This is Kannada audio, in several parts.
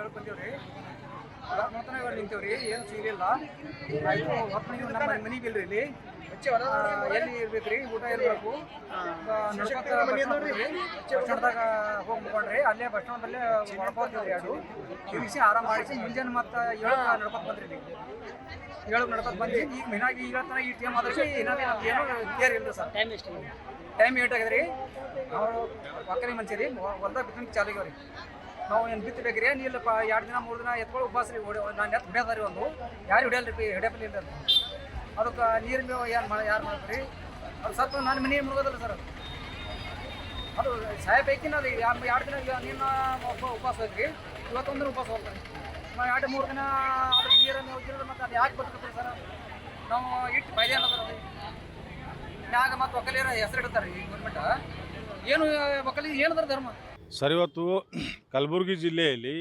ಕೇಳಕ್ ಬಂದೀವ್ರಿ. ನೂತನವಾಗಿ ನಿಂತೀವ್ರಿ, ಏನು ಸಿಗಲಿಲ್ಲ. ಆಯ್ತು ಹೊತ್ತು ನೀವು ನಮ್ಮ ಮನೆಗೆ ಇಲ್ರಿ ಇಲ್ಲಿ ಎಲ್ಲಿ ಇರ್ಬೇಕ್ರಿ, ಊಟ ಇರಬೇಕು. ಬಸ್ ಸ್ಟ್ಯಾಂಡ್ದಾಗ ಹೋಗಿ ಮುಕೊಂಡ್ರಿ, ಅಲ್ಲೇ ಬಸ್ ಸ್ಟ್ಯಾಂಡಲ್ಲೇ ಮಾಡ್ಕೊತೀವ್ರಿ. ಎರಡು ತಿರುಗಿಸಿ ಆರಾಮ ಮಾಡಿಸಿ ಮುಂಜಾನೆ ಮತ್ತು 7 ನಡ್ಕೊತ ಬಂದ್ರಿ. ನೀವು 7 ನಡ್ಕೊತ ಬಂದು ಈಗ ಮಿನಾಗಿ ಈಗ ತನಕ ಈ ಟೈಮ್ ಆದ್ರೆ ಏನಾದ್ರು ನಮ್ಗೆ ಏನೋ ಕೇರ್ ಇಲ್ಲ ಸರ್. ಟೈಮ್ 8 ಆಗಿದೆ ರೀ. ನಾವು ಒಕ್ಕರಿ ಮನ್ಸಿರಿ ಹೊಲ್ದಾಗ ಬಿತ್ತನೆ ಚಾಲು ಆಗ್ಯಾವ ರೀ. ನಾವು ಏನು ಬಿತ್ತಬೇಕ್ರಿ, ನೀಲ್ಲಪ್ಪ 2 ದಿನ 3 ದಿನ ಎತ್ಕೊಳ್ಳೋ ಉಪವಾಸ ರೀ. ನಾನು ಎತ್ತು ಹಿಡಿಯೋದ ರೀ, ಒಂದು ಯಾರು ಹಿಡಿಯಲ್ರಿ, ಹಿಡಿಯಪ್ಪಲ್ಲಿ ಇಲ್ಲ ಅದಕ್ಕೆ ನೀರು ಮೇವು ಯಾರು ಮಾಡ್ತೀರಿ. ಅದು ಸ್ವಲ್ಪ ನನ್ನ ಮನೆ ಮುಳುಗೋದಲ್ಲ ಸರ್. ಅದು ಸಾಯಬೇಕಿನ ಅದು 2 ದಿನ ನೀನು ಉಪವಾಸ ಹೋಗ್ರಿ, ಇವತ್ತೊಂದಿನ ಉಪವಾಸ ಹೋಗ್ತಾರೆ. ನಾವು 2-3 ದಿನ ಅದ್ರ ನೀರನ್ನು ಹೋಗಿರೋದು ಮತ್ತು ಅದು ಯಾಕೆ ಬದುಕತ್ತೀರಿ ಸರ್? ನಾವು ಇಟ್ಟು ಬೈದೆ ಅನ್ನೋದು ಅದು ಮ್ಯಾಗ ಮತ್ತು ಒಕ್ಕಲಿಯರ ಹೆಸರು ಇಡ್ತಾರೆ ಈ ಗೌರ್ಮೆಂಟ್. ಏನು ಒಕ್ಕಲಿಗೆ ಏನದ್ರ ಧರ್ಮ ಸರ್? ಇವತ್ತು ಕಲಬುರಗಿ ಜಿಲ್ಲೆಯಲ್ಲಿ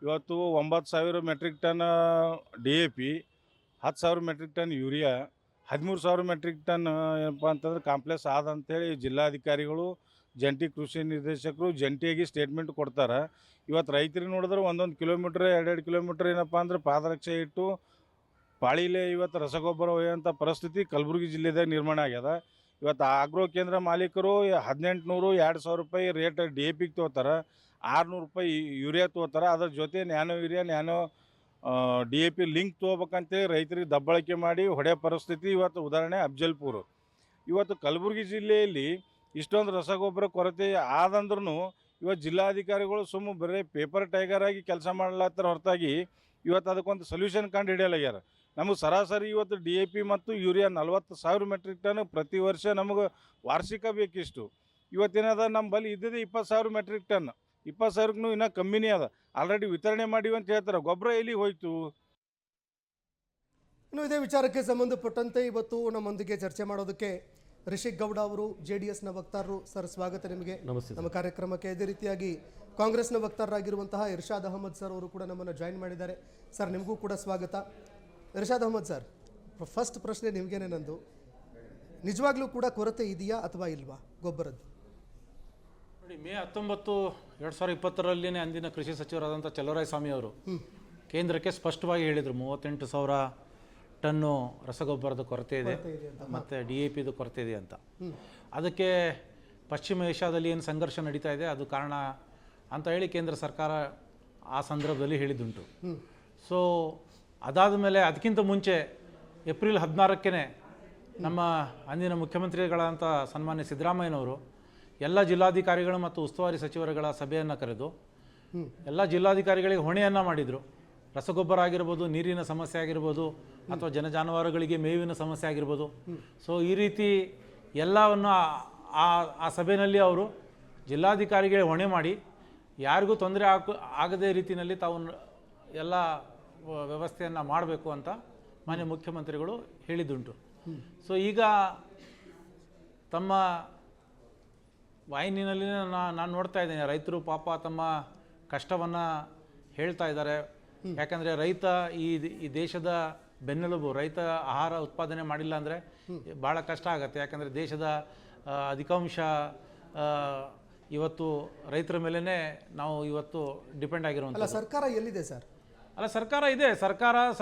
ಇವತ್ತು 9,000 metric ton DAP, 10,000 metric ton urea, 13,000 metric ton ಏನಪ್ಪ ಅಂತಂದ್ರೆ ಕಾಂಪ್ಲೆಕ್ಸ್ ಆದಂಥೇಳಿ ಜಿಲ್ಲಾಧಿಕಾರಿಗಳು, ಜಂಟಿ ಕೃಷಿ ನಿರ್ದೇಶಕರು ಜಂಟಿಯಾಗಿ ಸ್ಟೇಟ್ಮೆಂಟ್ ಕೊಡ್ತಾರೆ. ಇವತ್ತು ರೈತರಿಗೆ ನೋಡಿದ್ರೆ 1 ಕಿಲೋಮೀಟ್ರ್ 2 ಕಿಲೋಮೀಟ್ರ್ ಏನಪ್ಪ ಅಂದ್ರೆ ಪಾದರಕ್ಷೆ ಇಟ್ಟು ಪಾಳಿಲೇ ಇವತ್ತು ರಸಗೊಬ್ಬರ ಒಯ್ಯೋಂಥ ಪರಿಸ್ಥಿತಿ ಕಲಬುರಗಿ ಜಿಲ್ಲೆದಾಗ ನಿರ್ಮಾಣ ಆಗ್ಯದ. ಇವತ್ತು ಆಗ್ರೋ ಕೇಂದ್ರ ಮಾಲೀಕರು 1,800 2,000 ರೂಪಾಯಿ ರೇಟ್ DAPಗೆ ತೊಗೋತಾರೆ, 600 ರೂಪಾಯಿ ಯೂರಿಯಾ ತೊಗೋತಾರೆ. ಅದ್ರ ಜೊತೆ nano urea, nano DAP link ತೊಗೋಬೇಕಂತೇಳಿ ರೈತರಿಗೆ ದಬ್ಬಾಳಿಕೆ ಮಾಡಿ ಹೊಡೆಯೋ ಪರಿಸ್ಥಿತಿ ಇವತ್ತು. ಉದಾಹರಣೆ ಅಫ್ಜಲ್ಪುರ. ಇವತ್ತು ಕಲಬುರಗಿ ಜಿಲ್ಲೆಯಲ್ಲಿ ಇಷ್ಟೊಂದು ರಸಗೊಬ್ಬರ ಕೊರತೆ ಆದಂದ್ರೂ ಇವತ್ತು ಜಿಲ್ಲಾಧಿಕಾರಿಗಳು ಬರೀ ಪೇಪರ್ ಟೈಗರ್ ಆಗಿ ಕೆಲಸ ಮಾಡಲತ್ತರ ಹೊರತಾಗಿ ಇವತ್ತು ಅದಕ್ಕೊಂದು ಸೊಲ್ಯೂಷನ್ ಕಂಡು ಹಿಡಿಯಲಾಗ್ಯಾರ. ನಮಗೆ ಸರಾಸರಿ ಇವತ್ತು DAP ಮತ್ತು ಯೂರಿಯಾ 40,000 ಮೆಟ್ರಿಕ್ ಟನ್ ಪ್ರತಿ ವರ್ಷ ನಮಗೆ ವಾರ್ಷಿಕ ಬೇಕಿಷ್ಟು. ಇವತ್ತೇನದ ನಮ್ಮ ಬಳಿ ಇದ್ದಿದ್ದು 20,000 ಮೆಟ್ರಿಕ್ ಟನ್, 20,000ಕ್ಕೂ ಇನ್ನೂ ಕಮ್ಮಿನೇ ಅದ. ಆಲ್ರೆಡಿ ವಿತರಣೆ ಮಾಡಿವಿ ಅಂತ ಹೇಳ್ತಾರೆ. ಗೊಬ್ಬರ ಎಲ್ಲಿ ಹೋಯ್ತು? ಇನ್ನು ಇದೇ ವಿಚಾರಕ್ಕೆ ಸಂಬಂಧಪಟ್ಟಂತೆ ಇವತ್ತು ನಮ್ಮೊಂದಿಗೆ ಚರ್ಚೆ ಮಾಡೋದಕ್ಕೆ ರಿಷಿಕ್ ಗೌಡ ಅವರು, JDSನ ವಕ್ತಾರರು. ಸರ್, ಸ್ವಾಗತ ನಿಮಗೆ ನಮ್ಮ ಕಾರ್ಯಕ್ರಮಕ್ಕೆ. ಇದೇ ರೀತಿಯಾಗಿ ಕಾಂಗ್ರೆಸ್ನ ವಕ್ತಾರರಾಗಿರುವಂತಹ ಇರ್ಷಾದ್ ಅಹಮದ್ ಸರ್ ಅವರು ಕೂಡ ನಮ್ಮನ್ನು ಜಾಯಿನ್ ಮಾಡಿದ್ದಾರೆ. ಸರ್, ನಿಮಗೂ ಕೂಡ ಸ್ವಾಗತ. ಇರ್ಷಾದ್ ಅಹಮದ್ ಸರ್, ಫಸ್ಟ್ ಪ್ರಶ್ನೆ ನಿಮಗೇನೆ ನಂದು. ನಿಜವಾಗ್ಲೂ ಕೂಡ ಕೊರತೆ ಇದೆಯಾ ಅಥವಾ ಇಲ್ವಾ ಗೊಬ್ಬರದ್ದು? ನೋಡಿ, ಮೇ 19, 2020ರಲ್ಲಿ ಅಂದಿನ ಕೃಷಿ ಸಚಿವರಾದಂಥ ಚಲುವರಾಯಸ್ವಾಮಿ ಅವರು ಕೇಂದ್ರಕ್ಕೆ ಸ್ಪಷ್ಟವಾಗಿ ಹೇಳಿದರು 38,000 ಟನ್ನು ರಸಗೊಬ್ಬರದ ಕೊರತೆ ಇದೆ ಮತ್ತು DAPದು ಕೊರತೆ ಇದೆ ಅಂತ. ಅದಕ್ಕೆ ಪಶ್ಚಿಮ ಏಷ್ಯಾದಲ್ಲಿ ಏನು ಸಂಘರ್ಷ ನಡೀತಾ ಇದೆ ಅದು ಕಾರಣ ಅಂತ ಹೇಳಿ ಕೇಂದ್ರ ಸರ್ಕಾರ ಆ ಸಂದರ್ಭದಲ್ಲಿ ಹೇಳಿದ್ದುಂಟು. ಸೊ ಅದಾದ ಮೇಲೆ ಅದಕ್ಕಿಂತ ಮುಂಚೆ ಏಪ್ರಿಲ್ 16ಕ್ಕೆ ನಮ್ಮ ಅಂದಿನ ಮುಖ್ಯಮಂತ್ರಿಗಳಂಥ ಸನ್ಮಾನ್ಯ ಸಿದ್ದರಾಮಯ್ಯನವರು ಎಲ್ಲ ಜಿಲ್ಲಾಧಿಕಾರಿಗಳು ಮತ್ತು ಉಸ್ತುವಾರಿ ಸಚಿವರುಗಳ ಸಭೆಯನ್ನು ಕರೆದು ಎಲ್ಲ ಜಿಲ್ಲಾಧಿಕಾರಿಗಳಿಗೆ ಹೊಣೆಯನ್ನು ಮಾಡಿದರು. ರಸಗೊಬ್ಬರ ಆಗಿರ್ಬೋದು, ನೀರಿನ ಸಮಸ್ಯೆ ಆಗಿರ್ಬೋದು, ಅಥವಾ ಜಾನುವಾರುಗಳಿಗೆ ಮೇವಿನ ಸಮಸ್ಯೆ ಆಗಿರ್ಬೋದು. ಸೊ ಈ ರೀತಿ ಎಲ್ಲವನ್ನು ಆ ಸಭೆಯಲ್ಲಿ ಅವರು ಜಿಲ್ಲಾಧಿಕಾರಿಗಳಿಗೆ ಹೊಣೆ ಮಾಡಿ ಯಾರಿಗೂ ತೊಂದರೆ ಆಗದೇ ರೀತಿಯಲ್ಲಿ ತಾವು ಎಲ್ಲ ವ್ಯವಸ್ಥೆಯನ್ನು ಮಾಡಬೇಕು ಅಂತ ಮಾನ್ಯ ಮುಖ್ಯಮಂತ್ರಿಗಳು ಹೇಳಿದ್ದುಂಟು. ಸೊ ಈಗ ತಮ್ಮ ವಾಹಿನಿಯಲ್ಲಿ ನಾನು ನೋಡ್ತಾ ಇದ್ದೇನೆ, ರೈತರು ಪಾಪ ತಮ್ಮ ಕಷ್ಟವನ್ನು ಹೇಳ್ತಾ ಇದ್ದಾರೆ. ಯಾಕಂದರೆ ರೈತ ಈ ದೇಶದ ಬೆನ್ನೆಲುಬು. ರೈತ ಆಹಾರ ಉತ್ಪಾದನೆ ಮಾಡಿಲ್ಲ ಅಂದರೆ ಭಾಳ ಕಷ್ಟ ಆಗುತ್ತೆ. ಯಾಕಂದರೆ ದೇಶದ ಅಧಿಕಾಂಶ ಇವತ್ತು ರೈತರ ಮೇಲೇ ನಾವು ಇವತ್ತು ಡಿಪೆಂಡ್ ಆಗಿರುವಂಥ. ಸರ್ಕಾರ ಎಲ್ಲಿದೆ ಸರ್? ಅಲ್ಲ, ಸರ್ಕಾರ ಇದೆ.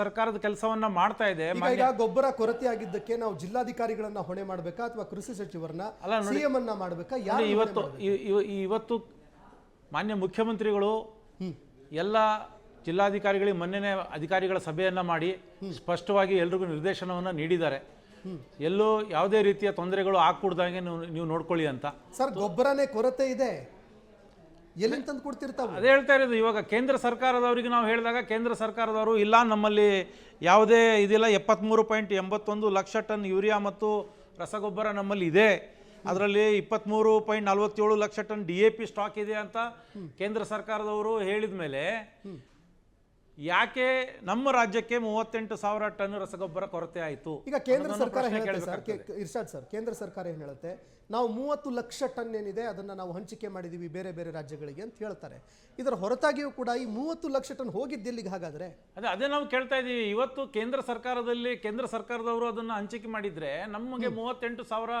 ಸರ್ಕಾರದ ಕೆಲಸವನ್ನ ಮಾಡ್ತಾ ಇದೆ. ಈಗ ಗೊಬ್ಬರ ಕೊರತೆ ಆಗಿದ್ದಕ್ಕೆ ನಾವು ಜಿಲ್ಲಾಧಿಕಾರಿಗಳನ್ನ ಹೊಣೆ ಮಾಡಬೇಕಾ ಅಥವಾ ಕೃಷಿ ಸಚಿವರನ್ನ, CM ಅನ್ನ ಮಾಡಬೇಕಾ? ಇವತ್ತು ಮಾನ್ಯ ಮುಖ್ಯಮಂತ್ರಿಗಳು ಎಲ್ಲ ಜಿಲ್ಲಾಧಿಕಾರಿಗಳಿಗೆ ಮೊನ್ನೆ ಅಧಿಕಾರಿಗಳ ಸಭೆಯನ್ನ ಮಾಡಿ ಸ್ಪಷ್ಟವಾಗಿ ಎಲ್ರಿಗೂ ನಿರ್ದೇಶನವನ್ನು ನೀಡಿದ್ದಾರೆ. ಎಲ್ಲೂ ಯಾವುದೇ ರೀತಿಯ ತೊಂದರೆಗಳು ಆಗ್ಕೂಡ್ದಂಗೆ ನೀವು ನೋಡ್ಕೊಳ್ಳಿ ಅಂತ. ಸರ್, ಗೊಬ್ಬರನೇ ಕೊರತೆ ಇದೆ, ಎಲ್ಲಿಂದ ತಂದು ಕೊಡ್ತಿರ್ತಾವೆ? ಅದೇ ಹೇಳ್ತಾ ಇರೋದು. ಇವಾಗ ಕೇಂದ್ರ ಸರ್ಕಾರದವರಿಗೆ ನಾವು ಹೇಳಿದಾಗ ಕೇಂದ್ರ ಸರ್ಕಾರದವರು ಇಲ್ಲ, ನಮ್ಮಲ್ಲಿ ಯಾವುದೇ ಇದಿಲ್ಲ, 73.81 ಲಕ್ಷ ಟನ್ ಯೂರಿಯಾ ಮತ್ತು ರಸಗೊಬ್ಬರ ನಮ್ಮಲ್ಲಿ ಇದೆ, ಅದರಲ್ಲಿ 23.47 ಲಕ್ಷ ಟನ್ DAP ಸ್ಟಾಕ್ ಇದೆ ಅಂತ ಕೇಂದ್ರ ಸರ್ಕಾರದವರು ಹೇಳಿದ ಮೇಲೆ ಯಾಕೆ ನಮ್ಮ ರಾಜ್ಯಕ್ಕೆ 38,000 ಟನ್ ರಸಗೊಬ್ಬರ ಕೊರತೆ ಆಯಿತು? ಈಗ ಕೇಂದ್ರ ಸರ್ಕಾರ ಇರ್ಷಾದ್ ಸರ್, ಕೇಂದ್ರ ಸರ್ಕಾರ ಏನು ಹೇಳುತ್ತೆ, ನಾವು 30 ಲಕ್ಷ ಟನ್ ಏನಿದೆ ಅದನ್ನು ನಾವು ಹಂಚಿಕೆ ಮಾಡಿದ್ದೀವಿ ಬೇರೆ ಬೇರೆ ರಾಜ್ಯಗಳಿಗೆ ಅಂತ ಹೇಳ್ತಾರೆ. ಇದರ ಹೊರತಾಗಿಯೂ ಕೂಡ ಈ 30 ಲಕ್ಷ ಟನ್ ಹೋಗಿದ್ದೆಲ್ಲಿಗೆ ಹಾಗಾದರೆ? ಅದೇ ನಾವು ಕೇಳ್ತಾ ಇದ್ದೀವಿ. ಇವತ್ತು ಕೇಂದ್ರ ಸರ್ಕಾರದವರು ಅದನ್ನು ಹಂಚಿಕೆ ಮಾಡಿದರೆ ನಮಗೆ 38,000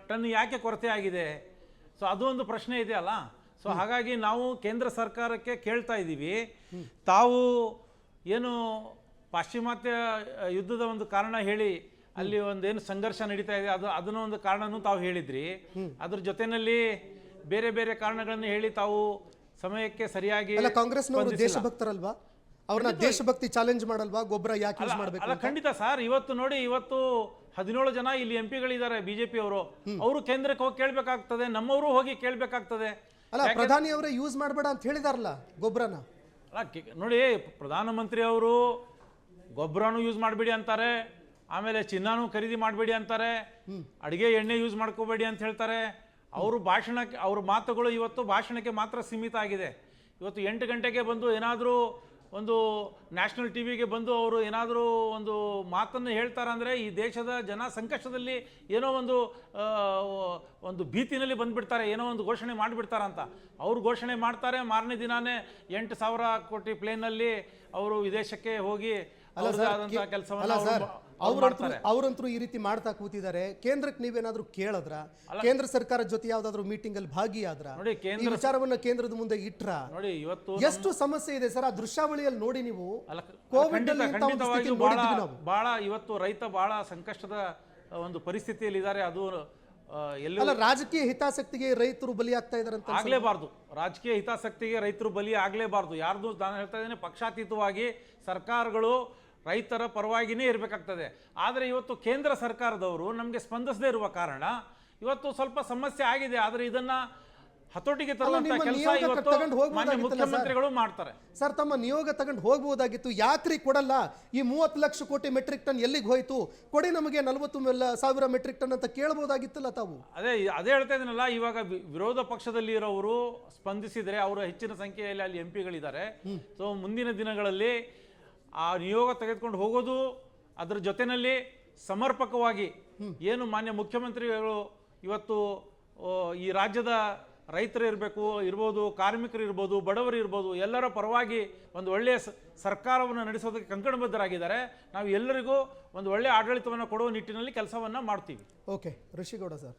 ಟನ್ ಯಾಕೆ ಕೊರತೆ ಆಗಿದೆ? ಸೊ ಅದು ಒಂದು ಪ್ರಶ್ನೆ ಇದೆಯಲ್ಲ. ಸೊ ಹಾಗಾಗಿ ನಾವು ಕೇಂದ್ರ ಸರ್ಕಾರಕ್ಕೆ ಕೇಳ್ತಾ ಇದ್ದೀವಿ, ತಾವು ಏನು ಪಾಶ್ಚಿಮಾತ್ಯ ಯುದ್ಧದ ಒಂದು ಕಾರಣ ಹೇಳಿ ಅಲ್ಲಿ ಒಂದೇನು ಸಂಘರ್ಷ ನಡೀತಾ ಇದೆ ಅದನ್ನ ಒಂದು ಕಾರಣನೂ ತಾವು ಹೇಳಿದ್ರಿ. ಅದ್ರ ಜೊತೆನಲ್ಲಿ ಬೇರೆ ಬೇರೆ ಕಾರಣಗಳನ್ನು ಹೇಳಿ ತಾವು ಸಮಯಕ್ಕೆ ಸರಿಯಾಗಿ ಕಾಂಗ್ರೆಸ್ನವರು ದೇಶಭಕ್ತರಲ್ವಾ? ಅವ್ರನ್ನ ದೇಶಭಕ್ತಿ ಚಾಲೆಂಜ್ ಮಾಡಲ್ವಾ? ಗೊಬ್ಬರ ಯಾಕೆ ಯೂಸ್ ಮಾಡಬೇಕು? ಅಲ್ಲ, ಖಂಡಿತ ಸರ್. ಇವತ್ತು ನೋಡಿ, ಇವತ್ತು 17 ಜನ ಇಲ್ಲಿ MP ಗಳಿದ್ದಾರೆ ಬಿಜೆಪಿ ಅವರು ಕೇಂದ್ರಕ್ಕೆ ಹೋಗಿ ಕೇಳಬೇಕಾಗ್ತದೆ, ನಮ್ಮವರು ಹೋಗಿ ಕೇಳಬೇಕಾಗ್ತದೆ. ಅಲ್ಲ, ಪ್ರಧಾನಿ ಅವರೇ ಯೂಸ್ ಮಾಡಬೇಡ ಅಂತ ಹೇಳಿದಾರಲ್ಲ ಗೊಬ್ಬರನ. ಅಲ್ಲ ನೋಡಿ, ಪ್ರಧಾನಮಂತ್ರಿ ಅವರು ಗೊಬ್ಬರನೂ ಯೂಸ್ ಮಾಡಬೇಡಿ ಅಂತಾರೆ, ಆಮೇಲೆ ಚಿನ್ನನೂ ಖರೀದಿ ಮಾಡಬೇಡಿ ಅಂತಾರೆ, ಅಡಿಗೆ ಎಣ್ಣೆ ಯೂಸ್ ಮಾಡ್ಕೋಬೇಡಿ ಅಂತ ಹೇಳ್ತಾರೆ. ಅವ್ರ ಮಾತುಗಳು ಇವತ್ತು ಭಾಷಣಕ್ಕೆ ಮಾತ್ರ ಸೀಮಿತ ಆಗಿದೆ. ಇವತ್ತು 8 ಗಂಟೆಗೆ ಬಂದು ಏನಾದರೂ ಒಂದು ನ್ಯಾಷನಲ್ ಟಿವಿಗೆ ಬಂದು ಅವರು ಏನಾದರೂ ಒಂದು ಮಾತನ್ನು ಹೇಳ್ತಾರಂದರೆ ಈ ದೇಶದ ಜನ ಸಂಕಷ್ಟದಲ್ಲಿ ಏನೋ ಒಂದು ಭೀತಿನಲ್ಲಿ ಬಂದುಬಿಡ್ತಾರೆ, ಏನೋ ಒಂದು ಘೋಷಣೆ ಮಾಡಿಬಿಡ್ತಾರಂತ. ಅವರು ಘೋಷಣೆ ಮಾಡ್ತಾರೆ, ಮಾರನೇ ದಿನಾನೇ 8,000 ಕೋಟಿ ಪ್ಲೇನಲ್ಲಿ ಅವರು ವಿದೇಶಕ್ಕೆ ಹೋಗಿ ಅವರಂತರೂ ಈ ರೀತಿ ಮಾಡ್ತಾ ಕೂತಿದ್ದಾರೆ. ಕೇಂದ್ರಕ್ಕೆ ನೀವೇನಾದ್ರೂ ಕೇಳದ್ರ? ಕೇಂದ್ರ ಸರ್ಕಾರದ ಜೊತೆ ಯಾವ್ದಾದ್ರು ಮೀಟಿಂಗ್ ಅಲ್ಲಿ ಭಾಗಿಯಾದ್ರ? ಈ ವಿಚಾರವನ್ನ ಕೇಂದ್ರದ ಮುಂದೆ ಇಟ್ರ? ನೋಡಿ, ಇವತ್ತು ಎಷ್ಟು ಸಮಸ್ಯೆ ಇದೆ ಸರ್ ಆ ದೃಶ್ಯಾವಳಿಯಲ್ಲಿ ನೋಡಿ ನೀವು. ಬಹಳ ಇವತ್ತು ರೈತ ಬಹಳ ಸಂಕಷ್ಟದ ಒಂದು ಪರಿಸ್ಥಿತಿಯಲ್ಲಿ ಇದ್ದಾರೆ. ಅದು ಅಲ್ಲ, ರಾಜಕೀಯ ಹಿತಾಸಕ್ತಿಗೆ ರೈತರು ಬಲಿ ಆಗ್ತಾ ಇದಾರೆ ಅಂತ ಆಗ್ಲೇಬಾರ್ದು. ರಾಜಕೀಯ ಹಿತಾಸಕ್ತಿಗೆ ರೈತರು ಬಲಿ ಆಗ್ಲೇಬಾರ್ದು. ಯಾರ್ದು ನಾನು ಹೇಳ್ತಾ ಇದ್ದೇನೆ, ಪಕ್ಷಾತೀತವಾಗಿ ಸರ್ಕಾರಗಳು ರೈತರ ಪರವಾಗಿನೇ ಇರಬೇಕಾಗ್ತದೆ. ಆದರೆ ಇವತ್ತು ಕೇಂದ್ರ ಸರ್ಕಾರದವರು ನಮಗೆ ಸ್ಪಂದಿಸದೇ ಇರುವ ಕಾರಣ ಇವತ್ತು ಸ್ವಲ್ಪ ಸಮಸ್ಯೆ ಆಗಿದೆ. ಆದರೆ ಇದನ್ನ ಹತೋಟಿಗೆ ತರುವಂತ ಕೆಲಸ ಇವತ್ತು ಮಾನ್ಯ ಮುಖ್ಯಮಂತ್ರಿಗಳು ಮಾಡ್ತಾರೆ. ಸರ್, ತಮ್ಮ ನಿಯೋಗ ತಗೊಂಡು ಹೋಗಬಹುದಾಗಿತ್ತು. ಯಾಕ್ರಿ ಕೊಡಲ್ಲ? ಈ 30 ಲಕ್ಷ ಕೋಟಿ ಮೆಟ್ರಿಕ್ ಟನ್ ಎಲ್ಲಿಗೆ ಹೋಯ್ತು? ಕೊಡಿ ನಮಗೆ 40,000 ಮೆಟ್ರಿಕ್ ಟನ್ ಅಂತ ಕೇಳಬಹುದಾಗಿತ್ತಲ್ಲ ತಾವು. ಅದೇ ಹೇಳ್ತಾ ಇದೀನಲ್ಲ, ಇವಾಗ ವಿರೋಧ ಪಕ್ಷದಲ್ಲಿ ಇರೋರು ಸ್ಪಂದಿಸಿದರೆ ಅವರು ಹೆಚ್ಚಿನ ಸಂಖ್ಯೆಯಲ್ಲಿ ಅಲ್ಲಿ MP ಗಳಿದ್ದಾರೆ. ಸೊ ಮುಂದಿನ ದಿನಗಳಲ್ಲಿ ಆ ನಿಯೋಗ ತೆಗೆದುಕೊಂಡು ಹೋಗೋದು, ಅದರ ಜೊತೆಯಲ್ಲಿ ಸಮರ್ಪಕವಾಗಿ ಏನು ಮಾನ್ಯ ಮುಖ್ಯಮಂತ್ರಿಗಳು ಇವತ್ತು ಈ ರಾಜ್ಯದ ರೈತರು ಇರ್ಬೋದು, ಕಾರ್ಮಿಕರು ಇರ್ಬೋದು, ಬಡವರು ಇರ್ಬೋದು, ಎಲ್ಲರ ಪರವಾಗಿ ಒಂದು ಒಳ್ಳೆಯ ಸರ್ಕಾರವನ್ನು ನಡೆಸೋದಕ್ಕೆ ಕಂಕಣಬದ್ಧರಾಗಿದ್ದಾರೆ. ನಾವು ಎಲ್ಲರಿಗೂ ಒಂದು ಒಳ್ಳೆಯ ಆಡಳಿತವನ್ನು ಕೊಡುವ ನಿಟ್ಟಿನಲ್ಲಿ ಕೆಲಸವನ್ನು ಮಾಡ್ತೀವಿ. Okay, Rishi Gowda sir.